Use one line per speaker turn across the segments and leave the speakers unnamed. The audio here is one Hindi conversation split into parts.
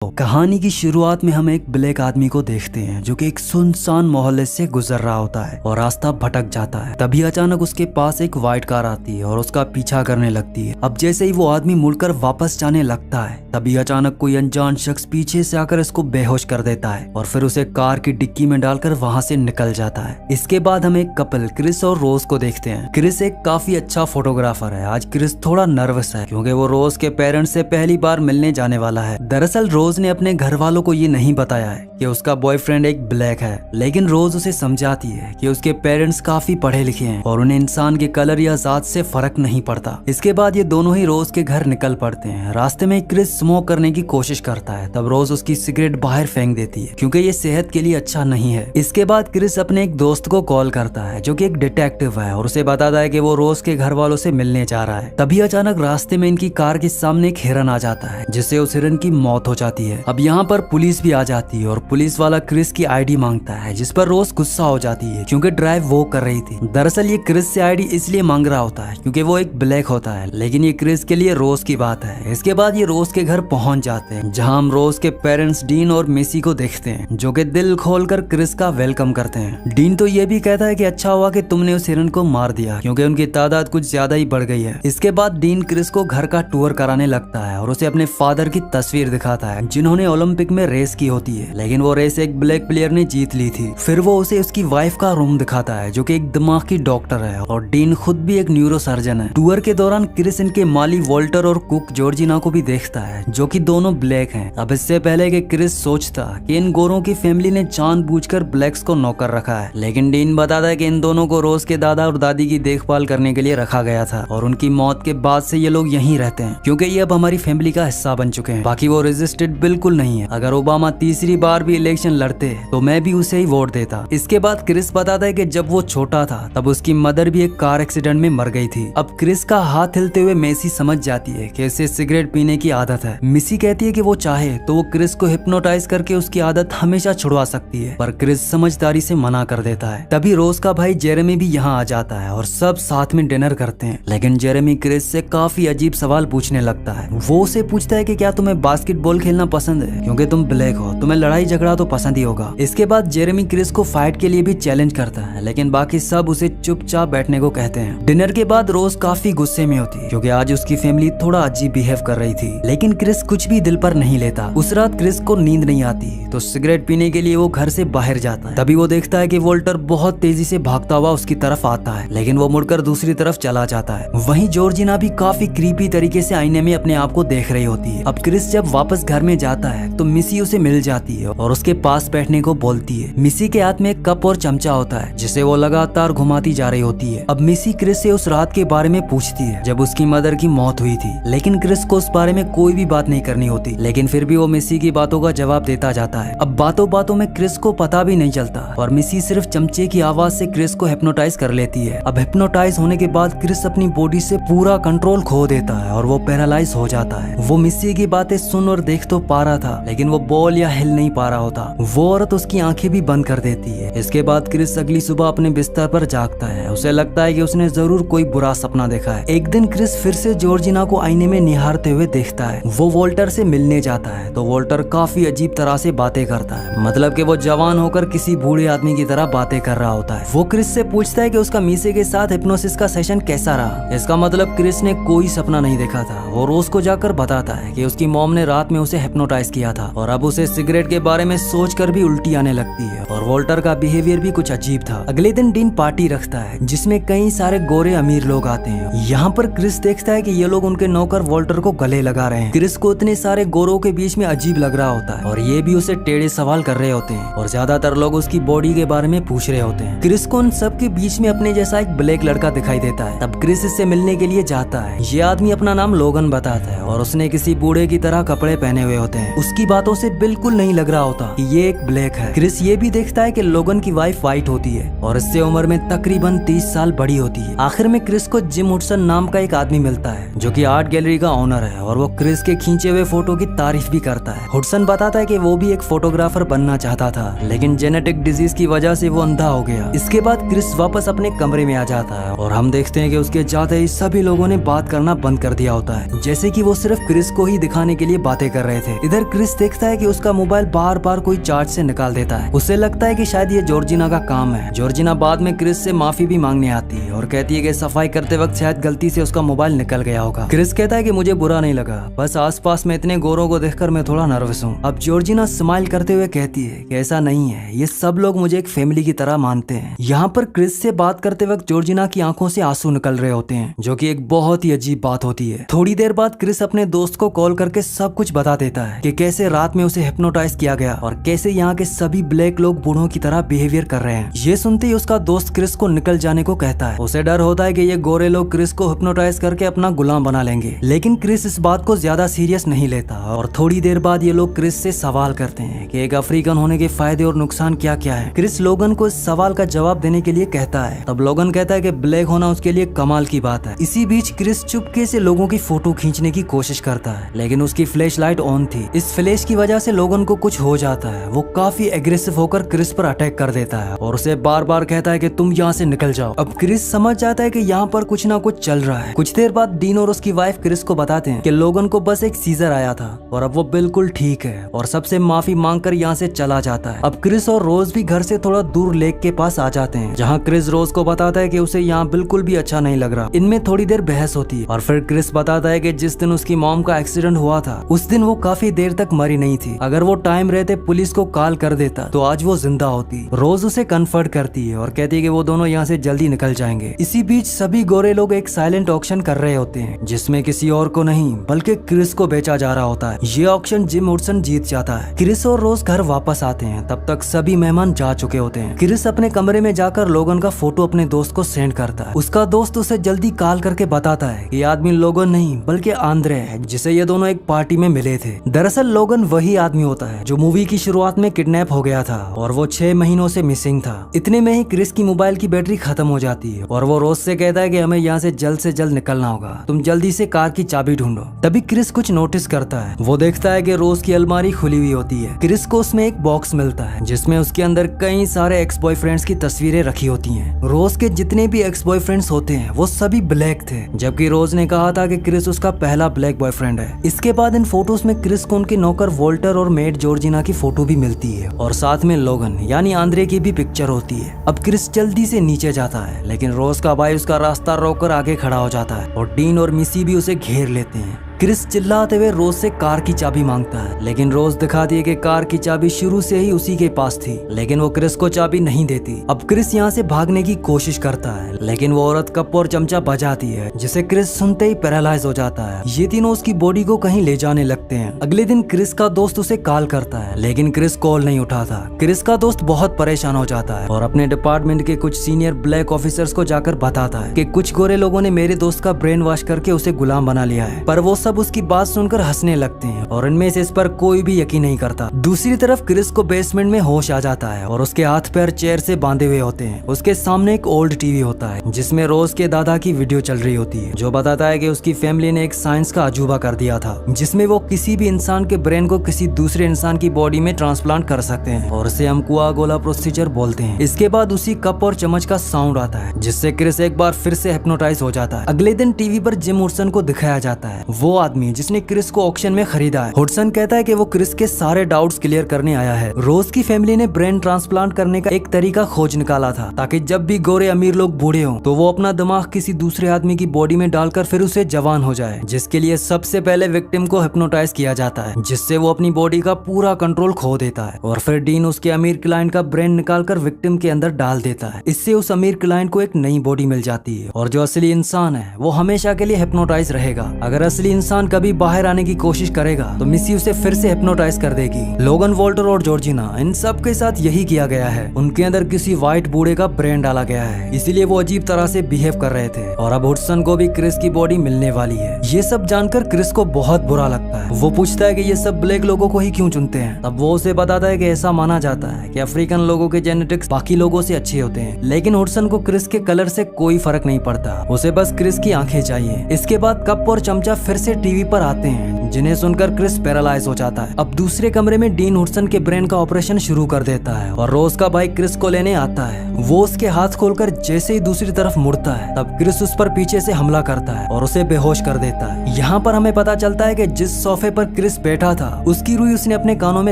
कहानी की शुरुआत में हम एक ब्लैक आदमी को देखते हैं जो कि एक सुनसान मोहल्ले से गुजर रहा होता है और रास्ता भटक जाता है। तभी अचानक उसके पास एक व्हाइट कार आती है और उसका पीछा करने लगती है। अब जैसे ही वो आदमी मुड़कर वापस जाने लगता है तभी अचानक कोई अनजान शख्स पीछे से आकर इसको बेहोश कर देता है और फिर उसे कार की डिक्की में डालकर वहाँ से निकल जाता है। इसके बाद हम एक कपल क्रिस और रोज को देखते हैं। क्रिस एक काफी अच्छा फोटोग्राफर है। आज क्रिस थोड़ा नर्वस है क्योंकि वो रोज के पेरेंट्स से पहली बार मिलने जाने वाला है। दरअसल रोज ने अपने घर वालों को ये नहीं बताया है कि उसका बॉयफ्रेंड एक ब्लैक है, लेकिन रोज उसे समझाती है कि उसके पेरेंट्स काफी पढ़े लिखे हैं और उन्हें इंसान के कलर या जात से फर्क नहीं पड़ता। इसके बाद ये दोनों ही रोज के घर निकल पड़ते हैं। रास्ते में क्रिस स्मोक करने की कोशिश करता है, तब रोज उसकी सिगरेट बाहर फेंक देती है क्योंकि ये सेहत के लिए अच्छा नहीं है। इसके बाद क्रिस अपने एक दोस्त को कॉल करता है जो कि एक डिटेक्टिव है और उसे बताता है कि वो रोज के घर वालों से मिलने जा रहा है। तभी अचानक रास्ते में इनकी कार के सामने एक हिरन आ जाता है जिससे उस हिरन की मौत हो जाती है। अब यहाँ पर पुलिस भी आ जाती है और पुलिस वाला क्रिस की आईडी मांगता है, जिस पर रोज गुस्सा हो जाती है क्योंकि ड्राइव वो कर रही थी। दरअसल ये क्रिस से आईडी इसलिए मांग रहा होता है क्योंकि वो एक ब्लैक होता है, लेकिन ये क्रिस के लिए रोज की बात है। इसके बाद ये रोज के घर पहुंच जाते हैं जहां हम रोज के पेरेंट्स डीन और मिसी को देखते हैं जो कि दिल खोलकर क्रिस का वेलकम करते हैं। डीन तो ये भी कहता है कि अच्छा हुआ कि तुमने उस हिरन को मार दिया क्योंकि उनकी तादाद कुछ ज्यादा ही बढ़ गई है। इसके बाद डीन क्रिस को घर का टूर कराने लगता है और उसे अपने फादर की तस्वीर दिखाता है जिन्होंने ओलंपिक में रेस की होती है, लेकिन वो रेस एक ब्लैक प्लेयर ने जीत ली थी। फिर वो उसे उसकी वाइफ का रूम दिखाता है जो कि एक दिमाग की डॉक्टर है और डीन खुद भी एक न्यूरो सर्जन है। टूर के दौरान क्रिस इनके माली वॉल्टर और कुक जॉर्जिना को भी देखता है जो कि दोनों ब्लैक हैं। अब इससे पहले कि क्रिस सोचता कि इन गोरों की फैमिली ने जानबूझकर ब्लैक्स को नौकर रखा है, लेकिन डीन बताता है कि इन दोनों को रोज के दादा और दादी की देखभाल करने के लिए रखा गया था और उनकी मौत के बाद से ये लोग यहीं रहते हैं क्योंकि ये अब हमारी फैमिली का हिस्सा बन चुके हैं। बाकी वो रजिस्टर्ड बिल्कुल नहीं है। अगर ओबामा तीसरी बार भी इलेक्शन लड़ते तो मैं भी उसे ही वोट देता। इसके बाद क्रिस बताता है कि जब वो छोटा था तब उसकी मदर भी एक कार एक्सीडेंट में मर गई थी। अब क्रिस का हाथ हिलते हुए मेसी समझ जाती है कि इसे सिगरेट पीने की आदत है। मिसी कहती है कि वो चाहे तो वो क्रिस को हिप्नोटाइज करके उसकी आदत हमेशा छुड़वा सकती है, पर क्रिस समझदारी से मना कर देता है। तभी रोज का भाई जेरेमी भी यहाँ आ जाता है और सब साथ में डिनर करते हैं, लेकिन जेरेमी क्रिस से काफी अजीब सवाल पूछने लगता है। वो उसे पूछता है कि क्या तुम्हें बास्केटबॉल खेलना पसंद है क्योंकि तुम ब्लैक हो, तुम्हें लड़ाई झगड़ा तो पसंद ही होगा। इसके बाद जेरेमी क्रिस को फाइट के लिए भी चैलेंज करता है, लेकिन बाकी सब उसे चुपचाप बैठने को कहते हैं। डिनर के बाद रोज काफी गुस्से में होती है क्योंकि आज उसकी फैमिली थोड़ा अजीब बिहेव कर रही थी, लेकिन क्रिस कुछ भी दिल पर नहीं लेता। उस रात क्रिस को नींद नहीं आती तो सिगरेट पीने के लिए वो घर से बाहर जाता है। तभी वो देखता है कि वोल्टर बहुत तेजी से भागता हुआ उसकी तरफ आता है, लेकिन वो मुड़कर दूसरी तरफ चला जाता है। वहीं जॉर्जिना भी काफी क्रीपी तरीके से आईने में अपने आप को देख रही होती है। अब क्रिस जब वापस घर में जाता है तो मिसी उसे मिल जाती है और उसके पास बैठने को बोलती है। मिसी के हाथ में एक कप और चमचा होता है जिसे वो लगातार घुमाती जा रही होती है। अब मिसी क्रिस से उस रात के बारे में पूछती है जब उसकी मदर की मौत हुई थी, लेकिन क्रिस को उस बारे में कोई भी बात नहीं करनी होती, लेकिन फिर भी वो मिसी की बातों का जवाब देता जाता है। अब बातों बातों में क्रिस को पता भी नहीं चलता और मिसी सिर्फ चमचे की आवाज से क्रिस को हिप्नोटाइज कर लेती है। अब हिप्नोटाइज होने के बाद क्रिस अपनी बॉडी से पूरा कंट्रोल खो देता है और वो पैरालाइज हो जाता है। वो मिसी की बातें सुन और देख तो पा रहा था, लेकिन वो बोल या हिल नहीं पा रहा होता। वो औरत उसकी आंखें भी बंद कर देती है। इसके बाद क्रिस अगली सुबह अपने बिस्तर पर जागता है। उसे लगता है कि उसने जरूर कोई बुरा सपना देखा है। एक दिन क्रिस फिर से जॉर्जिना को आईने में निहारते हुए देखता है। वो वोल्टर से मिलने जाता है तो वोल्टर काफी अजीब तरह से बातें करता है, मतलब कि वो जवान होकर किसी बूढ़े आदमी की तरह बातें कर रहा होता है। वो क्रिस से पूछता है कि उसका मीसे के साथ हिप्नोसिस का सेशन कैसा रहा। इसका मतलब क्रिस ने कोई सपना नहीं देखा था। वो रोज को जाकर बताता है कि उसकी मॉम ने रात में उसे हिप्नोटाइज किया था और अब उसे सिगरेट के बारे में सोचकर भी उल्टी आने लगती है और वोल्टर का बिहेवियर भी कुछ अजीब था। अगले दिन डीन पार्टी रखता है जिसमें कई सारे गोरे अमीर लोग आते हैं। यहाँ पर क्रिस देखता है कि ये लोग उनके नौकर वोल्टर को गले लगा रहे हैं। क्रिस को इतने सारे गोरों के बीच में अजीब लग रहा होता है और ये भी उसे टेढ़े सवाल कर रहे होते हैं और ज्यादातर लोग उसकी बॉडी के बारे में पूछ रहे होते हैं। क्रिस को उन सब के बीच में अपने जैसा एक ब्लैक लड़का दिखाई देता है। तब क्रिस इससे मिलने के लिए जाता है। ये आदमी अपना नाम लोगन बताता है और उसने किसी बूढ़े की तरह कपड़े पहने हुए होते हैं। उसकी बातों से बिल्कुल नहीं लग रहा होता कि ये एक ब्लैक है। क्रिस ये भी देखता है कि लोगन की वाइफ वाइट होती है और इससे उम्र में तकरीबन 30 साल बड़ी होती है। आखिर में क्रिस को जिम हुडसन नाम का एक आदमी मिलता है जो कि आर्ट गैलरी का ओनर है और वो क्रिस के खींचे हुए फोटो की तारीफ भी करता है। हुडसन बताता है कि वो भी एक फोटोग्राफर बनना चाहता था, लेकिन जेनेटिक डिजीज की वजह से वो अंधा हो गया। इसके बाद क्रिस वापस अपने कमरे में आ जाता है और हम देखते हैं कि उसके जाते ही सभी लोगों ने बात करना बंद कर दिया होता है, जैसे कि वो सिर्फ क्रिस को ही दिखाने के लिए बातें कर रहे थे। थे। इधर क्रिस देखता है कि उसका मोबाइल बार बार कोई चार्ज से निकाल देता है। उसे लगता है कि शायद ये जॉर्जिना का काम है। जॉर्जिना बाद में क्रिस से माफी भी मांगने आती है और कहती है कि सफाई करते वक्त शायद गलती से उसका मोबाइल निकल गया होगा। क्रिस कहता है कि मुझे बुरा नहीं लगा, बस आसपास में इतने गोरों को देखकर मैं थोड़ा नर्वस हूँ। अब जॉर्जिना स्माइल करते हुए कहती है कि ऐसा नहीं है, ये सब लोग मुझे एक फैमिली की तरह मानते हैं। यहाँ पर क्रिस से बात करते वक्त जॉर्जिना की आंखों से आंसू निकल रहे होते हैं, जो कि एक बहुत ही अजीब बात होती है। थोड़ी देर बाद क्रिस अपने दोस्त को कॉल करके सब कुछ बता देता है कि कैसे रात में उसे हिप्नोटाइज किया गया और कैसे यहाँ के सभी ब्लैक लोग बूढ़ों की तरह बिहेवियर कर रहे हैं। ये सुनते ही उसका दोस्त क्रिस को निकल जाने को कहता है। उसे डर होता है कि ये गोरे लोग क्रिस को हिप्नोटाइज करके अपना गुलाम बना लेंगे, लेकिन क्रिस इस बात को ज्यादा सीरियस नहीं लेता और थोड़ी देर बाद ये लोग क्रिस से सवाल करते हैं कि एक अफ्रीकन होने के फायदे और नुकसान क्या क्या है। क्रिस लोगन को इस सवाल का जवाब देने के लिए कहता है। तब लोगन कहता है कि ब्लैक होना उसके लिए कमाल की बात है। इसी बीच क्रिस चुपके से लोगों की फोटो खींचने की कोशिश करता है, लेकिन उसकी फ्लैश लाइट ऑन थी। इस फ्लैश की वजह से लोगन को कुछ हो जाता है। वो काफी एग्रेसिव होकर क्रिस पर अटैक कर देता है और उसे बार बार कहता है कि तुम यहाँ से निकल जाओ। अब क्रिस समझ जाता है कि यहाँ पर कुछ ना कुछ चल रहा है। कुछ देर बाद डीन और उसकी वाइफ क्रिस को बताते हैं कि लोगन को बस एक सीजर आया था और अब वो बिल्कुल ठीक है और सबसे माफी मांगकर यहाँ से चला जाता है। अब क्रिस और रोज भी घर से थोड़ा दूर लेक के पास आ जाते हैं, जहाँ क्रिस रोज को बताता है कि उसे यहाँ बिल्कुल भी अच्छा नहीं लग रहा। इनमें थोड़ी देर बहस होती है और फिर क्रिस बताता है कि जिस दिन उसकी मॉम का एक्सीडेंट हुआ था उस दिन वो काफी देर तक मरी नहीं थी। अगर वो टाइम रहते पुलिस को कॉल कर देता तो आज वो जिंदा होती। रोज उसे कन्फर्ट करती है और कहती है कि वो दोनों यहाँ से जल्दी निकल जाएंगे। इसी बीच सभी गोरे लोग एक साइलेंट ऑक्शन कर रहे होते हैं, जिसमें किसी और को नहीं बल्कि क्रिस को बेचा जा रहा होता है। ये ऑक्शन जिम हुडसन जीत जाता है। क्रिस और रोज घर वापस आते हैं, तब तक सभी मेहमान जा चुके होते हैं। क्रिस अपने कमरे में जाकर लोगन का फोटो अपने दोस्त को सेंड करता है। उसका दोस्त उसे जल्दी कॉल करके बताता है कि आदमी लोगन नहीं बल्कि आंद्रे है, जिसे ये दोनों एक पार्टी में मिले थे। दरअसल लोगन वही आदमी होता है जो मूवी की शुरुआत में किडनैप हो गया था और वो 6 महीनों से मिसिंग था। इतने में ही क्रिस की मोबाइल की बैटरी खत्म हो जाती है और वो रोज से कहता है कि हमें यहाँ से जल्द निकलना होगा, तुम जल्दी से कार की चाबी ढूंढो। तभी क्रिस कुछ नोटिस करता है। वो देखता है कि रोज की अलमारी खुली हुई होती है। क्रिस को उसमें एक बॉक्स मिलता है जिसमें उसके अंदर कई सारे एक्स बॉयफ्रेंड्स की तस्वीरें रखी होती हैं। रोज के जितने भी एक्स बॉयफ्रेंड्स होते हैं वो सभी ब्लैक थे, जबकि रोज ने कहा था कि क्रिस उसका पहला ब्लैक बॉयफ्रेंड है। इसके बाद इन फोटोज में क्रिस को उनके नौकर वोल्टर और मेड जॉर्जिना की फोटो भी मिलती है और साथ में लोगन यानी आंद्रे की भी पिक्चर होती है। अब क्रिस जल्दी से नीचे जाता है, लेकिन रोज का भाई उसका रास्ता रोककर आगे खड़ा हो जाता है और डीन और मिसी भी उसे घेर लेते हैं। क्रिस चिल्लाते हुए रोज से कार की चाबी मांगता है, लेकिन रोज दिखाती है कि कार की चाबी शुरू से ही उसी के पास थी, लेकिन वो क्रिस को चाबी नहीं देती। अब क्रिस यहाँ से भागने की कोशिश करता है, लेकिन वो औरत कप और चमचा बजाती है, जिसे क्रिस सुनते ही पैरालाइज हो जाता है। ये तीनों उसकी बॉडी को कहीं ले जाने लगते हैं। अगले दिन क्रिस का दोस्त उसे कॉल करता है, लेकिन क्रिस कॉल नहीं उठाता। क्रिस का दोस्त बहुत परेशान हो जाता है और अपने डिपार्टमेंट के कुछ सीनियर ब्लैक ऑफिसर्स को जाकर बताता है कि कुछ गोरे लोगों ने मेरे दोस्त का ब्रेन वॉश करके उसे गुलाम बना लिया है। पर वो सब उसकी बात सुनकर हंसने लगते हैं और इनमें से इस पर कोई भी यकीन नहीं करता। दूसरी तरफ क्रिस को बेसमेंट में होश आ जाता है और उसके हाथ पैर चेयर से बांधे हुए होते हैं। उसके सामने एक ओल्ड टीवी होता है जिसमें रोज के दादा की वीडियो चल रही होती है, जो बताता है कि उसकी फैमिली ने एक साइंस का अजूबा कर दिया था, जिसमें वो किसी भी इंसान के ब्रेन को किसी दूसरे इंसान की बॉडी में ट्रांसप्लांट कर सकते हैं और इसे हम कुआगोला प्रोसीजर बोलते हैं। इसके बाद उसी कप और चम्मच का साउंड आता है, जिससे क्रिस एक बार फिर से हिप्नोटाइज हो जाता है। अगले दिन टीवी पर जिम हुडसन को दिखाया जाता है, वो आदमी जिसने क्रिस को ऑक्शन में खरीदा है। हुडसन कहता है कि वो क्रिस के सारे डाउट्स क्लियर करने आया है। रोज की फैमिली ने ब्रेन ट्रांसप्लांट करने का एक तरीका खोज निकाला था, ताकि जब भी गोरे अमीर लोग बूढ़े हों तो वो अपना दिमाग किसी दूसरे आदमी की बॉडी में डालकर फिर उसे जवान हो जाए, जिसके लिए सबसे पहले विक्टिम को हिप्नोटाइज किया जाता है, जिससे वो अपनी बॉडी का पूरा कंट्रोल खो देता है और फिर डीन उसके अमीर क्लाइंट का ब्रेन निकालकर विक्टिम के अंदर डाल देता है। इससे उस अमीर क्लाइंट को एक नई बॉडी मिल जाती है और जो असली इंसान है वो हमेशा के लिए हिप्नोटाइज रहेगा। अगर असली इंसान कभी बाहर आने की कोशिश करेगा तो मिसी उसे फिर से हिप्नोटाइज कर देगी। लोगन, वोल्टर और जॉर्जिना, इन सब के साथ यही किया गया है। उनके अंदर किसी व्हाइट बूढ़े का ब्रेन डाला गया है, इसीलिए वो अजीब तरह से बिहेव कर रहे थे और अब हुडसन को भी क्रिस की बॉडी मिलने वाली है। ये सब जानकर क्रिस को बहुत बुरा लगता है। वो पूछता है कि ये सब ब्लैक लोगों को ही क्यों चुनते हैं। तब वो उसे बताता है कि ऐसा माना जाता है कि अफ्रीकन लोगों के जेनेटिक्स बाकी लोगों से अच्छे होते हैं, लेकिन हुडसन को क्रिस के कलर से कोई फर्क नहीं पड़ता, उसे बस क्रिस की आंखें चाहिए। इसके बाद कप और चमचा फिर से टीवी पर आते हैं, जिन्हें सुनकर क्रिस पैरालाइज हो जाता है। अब दूसरे कमरे में डीन हुडसन के ब्रेन का ऑपरेशन शुरू कर देता है और रोज का भाई क्रिस को लेने आता है। वो उसके हाथ खोलकर जैसे ही दूसरी तरफ मुड़ता है, तब क्रिस उस पर पीछे से हमला करता है और उसे बेहोश कर देता है। यहाँ पर हमें पता चलता है कि जिस सोफे पर क्रिस बैठा था उसकी रुई उसने अपने कानों में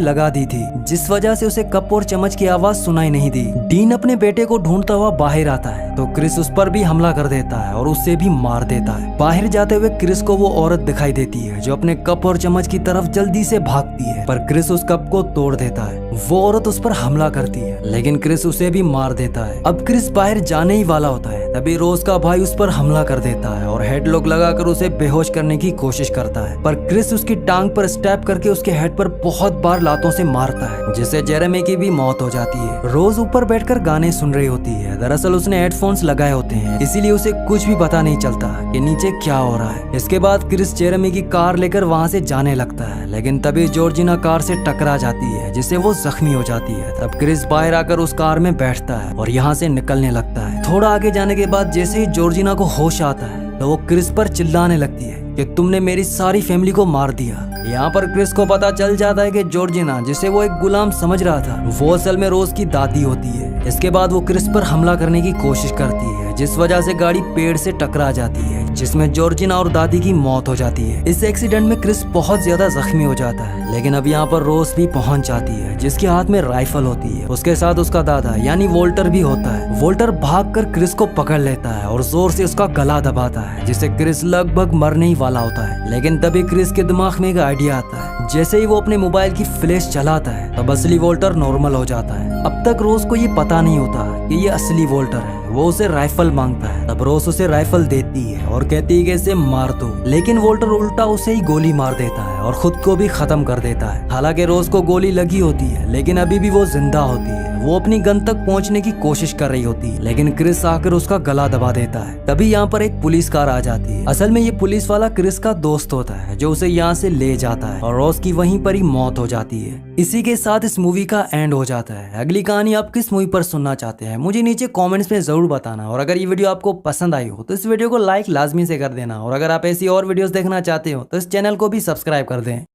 लगा दी थी, जिस वजह से उसे कप और चम्मच की आवाज सुनाई नहीं दी। डीन अपने बेटे को ढूंढता हुआ बाहर आता है तो क्रिस उस पर भी हमला कर देता है और उसे भी मार देता है। बाहर जाते हुए क्रिस को वो औरत दिखाई देती है जो अपने कप और चम्मच की तरफ जल्दी से भागती है, पर क्रिस उस कप को तोड़ देता है। वो औरत उस पर हमला करती है, लेकिन क्रिस उसे भी मार देता है। अब क्रिस बाहर जाने ही वाला होता है, तभी रोज का भाई उस पर हमला कर देता है और हेडलॉक लगाकर उसे बेहोश करने की कोशिश करता है, पर क्रिस उसकी टांग पर स्टैप करके उसके हेड पर बहुत बार लातों से मारता है, जिससे जेरेमी की भी मौत हो जाती है। रोज ऊपर बैठकर गाने सुन रही होती है। दरअसल उसने हेडफोन्स लगाए होते हैं, इसीलिए उसे कुछ भी पता नहीं चलता कि नीचे क्या हो रहा है। इसके बाद क्रिस जेरेमी की कार लेकर वहाँ से जाने लगता है, लेकिन तभी जॉर्जिना कार से टकरा जाती है, जिससे वो जख्मी हो जाती है। तब क्रिस बाहर आकर उस कार में बैठता है और यहाँ से निकलने लगता है। थोड़ा आगे जाने के बाद जैसे ही जॉर्जिना को होश आता है तो वो क्रिस पर चिल्लाने लगती है कि तुमने मेरी सारी फैमिली को मार दिया। यहाँ पर क्रिस को पता चल जाता है कि जॉर्जिना, जिसे वो एक गुलाम समझ रहा था, वो असल में रोज की दादी होती है। इसके बाद वो क्रिस पर हमला करने की कोशिश करती है, जिस वजह से गाड़ी पेड़ से टकरा जाती है, जिसमें जॉर्जिना और दादी की मौत हो जाती है। इस एक्सीडेंट में क्रिस बहुत ज्यादा जख्मी हो जाता है, लेकिन अब यहाँ पर रोज भी पहुंच जाती है, जिसके हाथ में राइफल होती है। उसके साथ उसका दादा यानी वोल्टर भी होता है। वोल्टर भागकर क्रिस को पकड़ लेता है और जोर से उसका गला दबाता है, जिससे क्रिस लगभग मरने ही वाला होता है। लेकिन तभी क्रिस के दिमाग में एक आइडिया आता है। जैसे ही वो अपने मोबाइल की फ्लैश चलाता है तब असली वोल्टर नॉर्मल हो जाता है। अब तक रोज को ये पता नहीं होता कि ये असली वोल्टर है। वो उसे राइफल मांगता है, तब रोज उसे राइफल देती है और कहती है कि इसे मार दो, लेकिन वोल्टर उल्टा उसे ही गोली मार देता है और खुद को भी खत्म कर देता है। हालांकि रोज को गोली लगी होती है, लेकिन अभी भी वो जिंदा होती है। वो अपनी गन तक पहुंचने की कोशिश कर रही होती है, लेकिन क्रिस आकर उसका गला दबा देता है। तभी यहाँ पर एक पुलिस कार आ जाती है। असल में ये पुलिस वाला क्रिस का दोस्त होता है, जो उसे यहाँ से ले जाता है और रोज की वहीं पर ही मौत हो जाती है। इसी के साथ इस मूवी का एंड हो जाता है। अगली कहानी आप किस मूवी पर सुनना चाहते हैं मुझे नीचे कमेंट्स में जरूर बताना, और अगर ये वीडियो आपको पसंद आई हो तो इस वीडियो को लाइक लाजमी से कर देना, और अगर आप ऐसी और वीडियोस देखना चाहते हो तो इस चैनल को भी सब्सक्राइब कर दें।